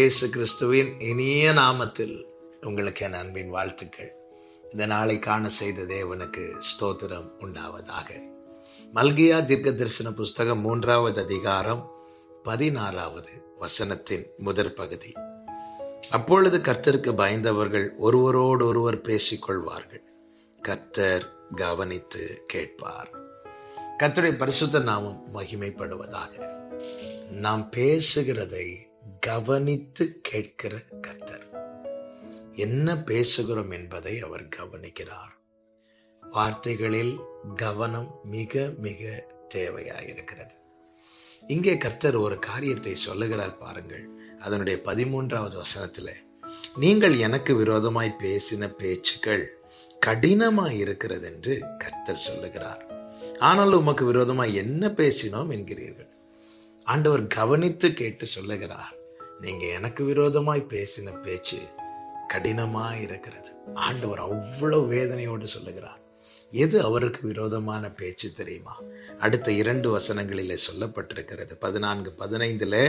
இயேசு கிறிஸ்துவின் இனிய நாமத்தில் உங்களுக்கு என் அன்பின் வாழ்த்துக்கள். இந்த நாளை காண செய்த தேவனுக்கு ஸ்தோத்திரம் உண்டாவதாக. மல்கியா தீர்க்க தரிசன புஸ்தகம் 3வது அதிகாரம் 16வது வசனத்தின் முதற் பகுதி. அப்பொழுது கர்த்தருக்கு பயந்தவர்கள் ஒருவரோடு ஒருவர் பேசிக்கொள்வார்கள், கர்த்தர் கவனித்து கேட்பார். கர்த்தருடைய பரிசுத்த நாமம் மகிமைப்படுவதாக. நாம் பேசுகிறதை கவனித்து கேட்கிற கர்த்தர். என்ன பேசுகிறோம் என்பதை அவர் கவனிக்கிறார். வார்த்தைகளில் கவனம் மிக மிக தேவையாயிருக்கிறது. இங்கே கர்த்தர் ஒரு காரியத்தை சொல்லுகிறார் பாருங்கள். அதனுடைய 13வது வசனத்தில், நீங்கள் எனக்கு விரோதமாய் பேசின பேச்சுக்கள் கடினமாய் இருக்கிறது என்று கர்த்தர் சொல்லுகிறார். ஆனால் உமக்கு விரோதமாய் என்ன பேசினோம் என்கிறீர்கள். ஆண்டவர் கவனித்து கேட்டு சொல்லுகிறார், நீங்க எனக்கு விரோதமாய் பேசின பேச்சு கடினமாய் இருக்கிறது. ஆண்டவர் அவ்வளவு வேதனையோடு சொல்லுகிறார். எது அவருக்கு விரோதமான பேச்சு தெரியுமா? அடுத்த 2 வசனங்களிலே சொல்லப்பட்டிருக்கிறது. 14-15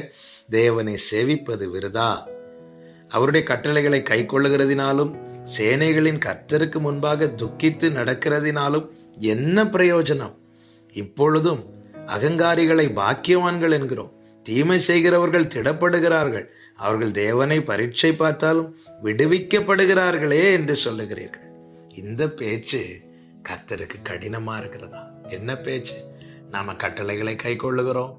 தேவனை சேவிப்பது விருதா, அவருடைய கட்டளைகளை கை கொள்ளுகிறதினாலும் சேனைகளின் கர்த்தருக்கு முன்பாக துக்கித்து நடக்கிறதினாலும் என்ன பிரயோஜனம்? இப்பொழுதும் அகங்காரிகளை பாக்கியவான்கள் என்கிறோம், தீமை செய்கிறவர்கள் திடப்படுகிறார்கள், அவர்கள் தேவனை பரீட்சை பார்த்தாலும் விடுவிக்கப்படுகிறார்களே என்று சொல்லுகிறீர்கள். இந்த பேச்சு கர்த்தருக்கு கடினமா இருக்கிறதா? என்ன பேச்சு? நாம கட்டளைகளை கை கொள்ளுகிறோம்,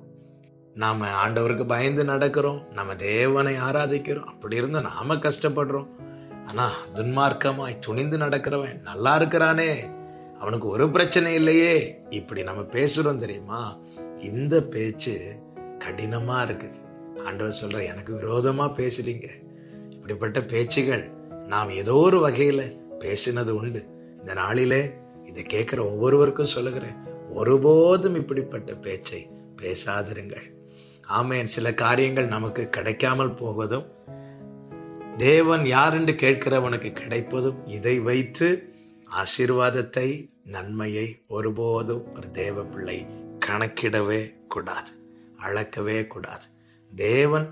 நாம ஆண்டவருக்கு பயந்து நடக்கிறோம், நம்ம தேவனை ஆராதிக்கிறோம், அப்படி இருந்தா நாம கஷ்டப்படுறோம். ஆனா துன்மார்க்கமாய் துணிந்து நடக்கிறவன் நல்லா இருக்கிறானே, அவனுக்கு ஒரு பிரச்சனை இல்லையே, இப்படி நம்ம பேசுறோம் தெரியுமா? இந்த பேச்சு கடினமா இருக்குது. ஆண்டவர் சொல்ற, எனக்கு விரோதமா பேசுறீங்க. இப்படிப்பட்ட பேச்சுகள் நாம் ஏதோ ஒரு வகையில பேசினது உண்டு. இந்த நாளிலே இதை கேட்கிற ஒவ்வொருவருக்கும் சொல்லுகிறேன், ஒருபோதும் இப்படிப்பட்ட பேச்சை பேசாதிருங்கள். ஆமேன். சில காரியங்கள் நமக்கு கிடைக்காமல் போவதும், தேவன் யார் என்று கேட்கிறவனுக்கு கிடைப்பதும், இதை வைத்து ஆசீர்வாதத்தை நன்மையை ஒருபோதும் ஒரு தேவ பிள்ளை கணக்கிடவே கூடாது, அளக்கவே கூடாது. தேவன்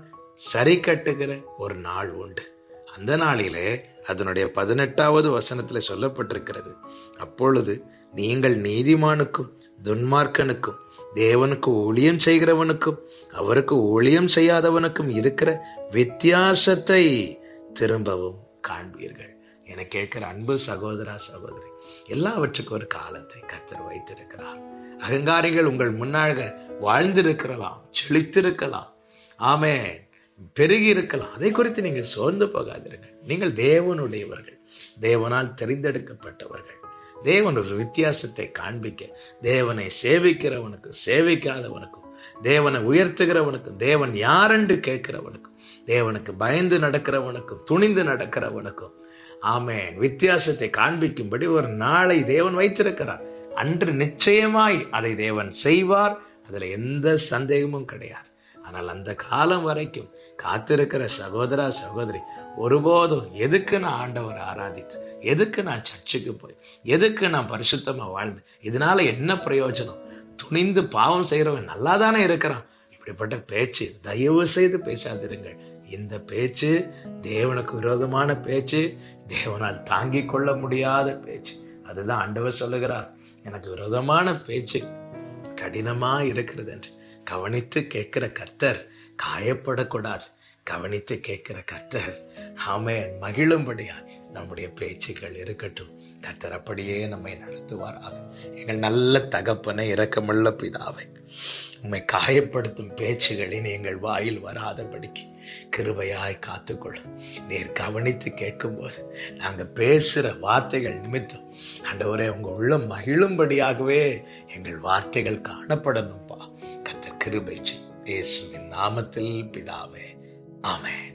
சரி கட்டுகிற ஒரு நாள் உண்டு. அந்த நாளிலே அதனுடைய 18வது வசனத்தில் சொல்லப்பட்டிருக்கிறது, அப்பொழுது நீங்கள் நீதிமானுக்கும் துன்மார்க்கனுக்கும் தேவனுக்கு ஊழியம் செய்கிறவனுக்கும் அவருக்கு ஊழியம் செய்யாதவனுக்கும் இருக்கிற வித்தியாசத்தை திரும்பவும் காண்பீர்கள். என கேட்கிற அன்பு சகோதரா சகோதரி, எல்லாவற்றுக்கும் ஒரு காலத்தை கர்த்தர் வைத்திருக்கிறார். அகங்காரிகள் உங்கள் முன்னாக வாழ்ந்திருக்கலாம், செழித்திருக்கலாம், ஆமென், பெருகி இருக்கலாம். அதை குறித்து நீங்கள் சோர்ந்து போகாதீர்கள். நீங்கள் தேவனுடையவர்கள், தேவனால் தெரிந்தெடுக்கப்பட்டவர்கள். தேவன் ஒரு வித்தியாசத்தை காண்பிக்க, தேவனை சேவிக்கிறவனுக்கும் சேவிக்காதவனுக்கும், தேவனை உயர்த்துகிறவனுக்கும் தேவன் யாரென்று கேட்கிறவனுக்கும், தேவனுக்கு பயந்து நடக்கிறவனுக்கும் துணிந்து நடக்கிறவனுக்கும், ஆமென், வித்தியாசத்தை காண்பிக்கும்படி ஒரு நாளை தேவன் வைத்திருக்கிறார். அன்று நிச்சயமாய் அதை தேவன் செய்வார், அதுல எந்த சந்தேகமும் கிடையாது. ஆனால் அந்த காலம் வரைக்கும் காத்திருக்கிற சகோதரா சகோதரி, ஒருபோதும் எதுக்கு நான் ஆண்டவரை ஆராதித்து, எதுக்கு நான் சர்ச்சுக்கு போய், எதுக்கு நான் பரிசுத்தமா வாழ்ந்து, இதனால என்ன பிரயோஜனம்? துணிந்து பாவம் செய்கிறவன் நல்லா தானே இருக்கிறான். இப்படிப்பட்ட பேச்சு தயவு செய்து பேசாதிருங்கள். இந்த பேச்சு தேவனுக்கு விரோதமான பேச்சு, தேவனால் தாங்கிக் கொள்ள முடியாத பேச்சு. அதுதான் ஆண்டவர் சொல்லுகிறார், எனக்கு விரோதமான பேச்சு கடினமா இருக்கிறது என்று. கவனித்து கேட்கிற கர்த்தர் காயப்படக்கூடாது. கவனித்து கேட்கிற கர்த்தர் ஆமென் மகிழும்படியா நம்முடைய பேச்சுகள் இருக்கட்டும். கர்த்தர் அப்படியே நம்மை நடத்துவாராக. எங்கள் நல்ல தகப்பனை, இரக்கமுள்ள பிதாவை, உம்மை காயப்படுத்தும் பேச்சுகளின் எங்கள் வாயில் வராதபடிக்கு கிருபையாய் காத்துக்கொள்ளும். நீர் கவனித்து கேட்கும்போது நாங்கள் பேசுகிற வார்த்தைகள் நிமித்தம் ஆண்டவரே உங்க உள்ள மகிழும்படியாகவே எங்கள் வார்த்தைகள் காணப்படணும்பா. கர்த்தர் கிருபை செய்யும். இயேசுவின் நாமத்தில் பிதாவே, ஆமென்.